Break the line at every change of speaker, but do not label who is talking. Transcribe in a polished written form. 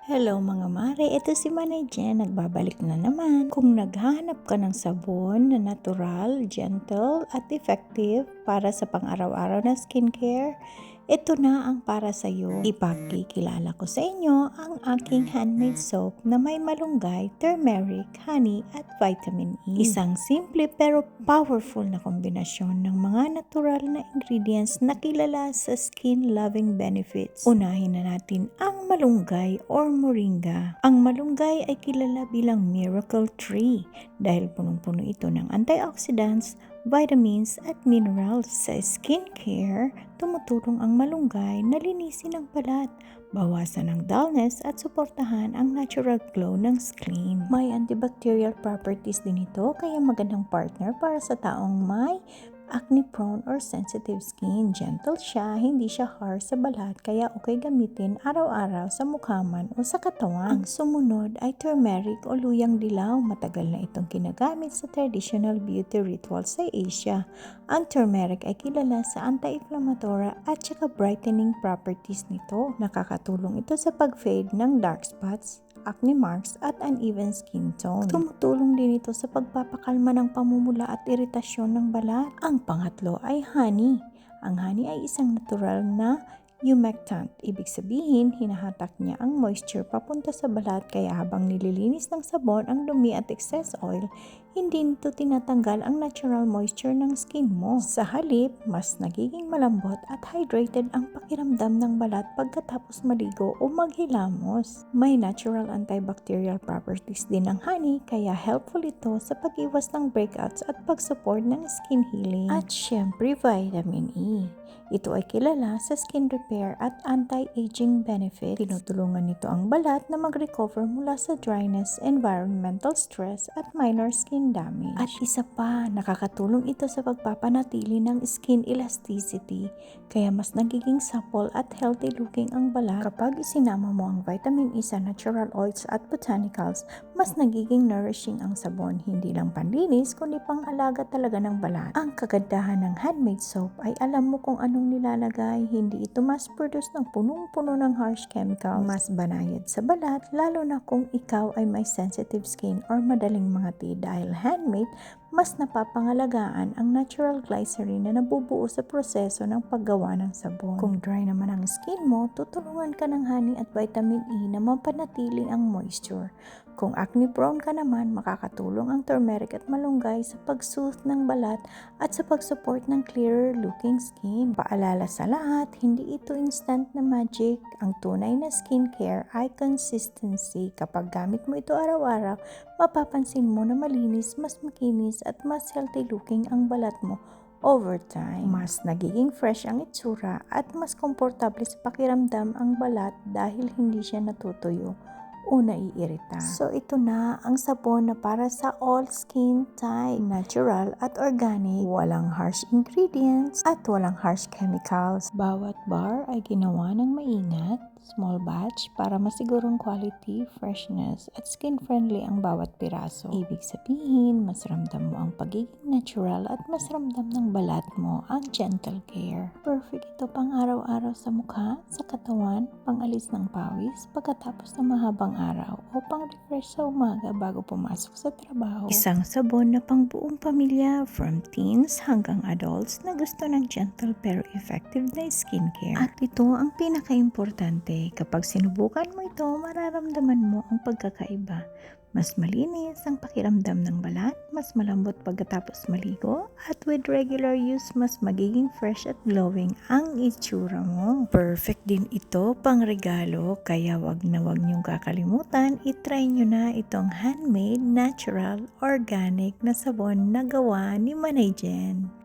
Hello mga mare, ito si Manay Jen, nagbabalik na naman. Kung naghahanap ka ng sabon na natural, gentle at effective para sa pang-araw-araw na skincare, ito na ang para sa iyo. Ipakikilala ko sa inyo ang aking handmade soap na may malunggay, turmeric, honey at vitamin E. Isang simple pero powerful na kombinasyon ng mga natural na ingredients na kilala sa skin-loving benefits. Unahin na natin ang malunggay or moringa. Ang malunggay ay kilala bilang miracle tree dahil punong-puno ito ng antioxidants, vitamins at minerals. Sa skincare, tumutulong ang malunggay na linisin ang balat, bawasan ang dullness at suportahan ang natural glow ng skin. May antibacterial properties din ito kaya magandang partner para sa taong may acne-prone or sensitive skin. Gentle siya, hindi siya harsh sa balat kaya okay gamitin araw-araw sa mukha man o sa katawan. Ang sumunod ay turmeric o luyang dilaw. Matagal na itong ginagamit sa traditional beauty rituals sa Asia. Ang turmeric ay kilala sa anti-inflammatory at saka brightening properties nito. Nakakatulong ito sa pag-fade ng dark spots, acne marks at uneven skin tone. Tumutulong din ito sa pagpapakalma ng pamumula at iritasyon ng balat. Ang pangatlo ay honey. Ang honey ay isang natural na humectant. Ibig sabihin, hinahatak niya ang moisture papunta sa balat kaya habang nililinis ng sabon ang dumi at excess oil, hindi nito tinatanggal ang natural moisture ng skin mo. Sa halip, mas nagiging malambot at hydrated ang pakiramdam ng balat pagkatapos maligo o maghilamos. May natural antibacterial properties din ng honey kaya helpful ito sa pag-iwas ng breakouts at pag-support ng skin healing. At syempre, vitamin E. Ito ay kilala sa skin repair at anti-aging benefit. Tinutulungan nito ang balat na mag-recover mula sa dryness, environmental stress at minor skin damage. At isa pa, nakakatulong ito sa pagpapanatili ng skin elasticity kaya mas nagiging supple at healthy looking ang balat. Kapag isinama mo ang vitamin E sa natural oils at botanicals, mas nagiging nourishing ang sabon. Hindi lang panlinis kundi pang-alaga talaga ng balat. Ang kagandahan ng handmade soap ay alam mo kung anong nilalagay, hindi ito mass-produce ng punong-puno ng harsh chemicals. Mas banayad sa balat, lalo na kung ikaw ay may sensitive skin or madaling mangati dahil handmade, mas napapangalagaan ang natural glycerin na nabubuo sa proseso ng paggawa ng sabon. Kung dry naman ang skin mo, tutulungan ka ng honey at vitamin E na mapanatili ang moisture. Kung acne-prone ka naman, makakatulong ang turmeric at malunggay sa pag-soothe ng balat at sa pag-support ng clearer looking skin. Paalala sa lahat, hindi ito instant na magic. Ang tunay na skincare ay consistency. Kapag gamit mo ito araw-araw, mapapansin mo na malinis, mas makinis at mas healthy looking ang balat mo over time. Mas nagiging fresh ang itsura at mas komportable sa pakiramdam ang balat dahil hindi siya natutuyo o naiirita. So ito na ang sabon na para sa all skin type. Natural at organic, walang harsh ingredients at walang harsh chemicals. Bawat bar ay ginawa ng maingat, small batch para masigurong quality, freshness at skin friendly ang bawat piraso. Ibig sabihin, mas ramdam mo ang pagiging natural at mas ramdam ng balat mo ang gentle care. Perfect ito pang araw-araw sa mukha, sa katawan, pang-alis ng pawis, pagkatapos ng mahabang araw o pang-refresh sa umaga bago pumasok sa trabaho. Isang sabon na pang buong pamilya from teens hanggang adults na gusto ng gentle pero effective na skincare. At ito ang pinaka-importante. Kapag sinubukan mo ito, mararamdaman mo ang pagkakaiba. Mas malinis ang pakiramdam ng balat, mas malambot pagkatapos maligo, at with regular use, mas magiging fresh at glowing ang itsura mo. Perfect din ito pang regalo, kaya wag niyong kakalimutan, itry nyo na itong handmade, natural, organic na sabon na gawa ni Manay Jen.